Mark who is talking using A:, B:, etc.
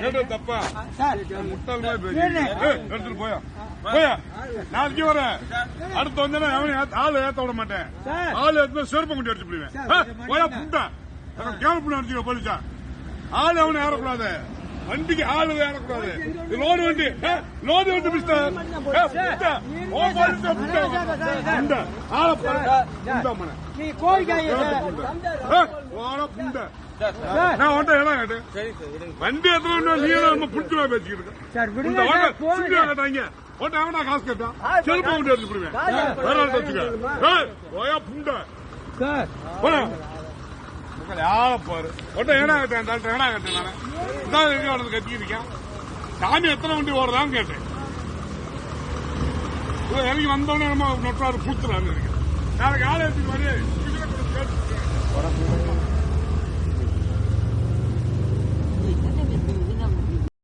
A: கேட்டது தப்பா முட்டாள் மாதிரி பேசி எடுத்துட்டு போயா நாளைக்கு வரேன். அடுத்து வந்தா ஆளு ஏத்த விட மாட்டேன். ஆளு ஏத்த செருப்ப கொண்டு அடிச்சு போடுவேன். போயா புண்டா கேவல் பண்ண அடிச்சுக்க போலீஸா. ஆளு அவனை ஏறக்கூடாது, வண்டிக்கு ஆளு ஏறக்கூடாது. லோடு வண்டி மிஸ்டர் நான் ஒன்றை இடம் கேட்டு வண்டி எத்தனை நீ புடிச்சுவா பேசிக்கிட்டு கேட்டாங்க. ஒன்றை காசு கேட்டான் செருப்ப கொண்டு அடிச்சு போடுவேன். வேற ஆள் வச்சுக்க போயா புண்டா யார பாரு ஒன்றை ஏனா கேட்டேன். டாக்டர் ஏனா கேட்டேன். நான் இதான் கத்திக்கிட்டு இருக்கேன். சாமி எத்தனை வண்டி ஓடுறான்னு கேட்டேன். இறங்கி வந்தோடனே நம்ம நொட்டாரு பூத்துறான்னு இருக்கேன். நாளைக்கு ஆளை எடுத்துட்டு மாதிரி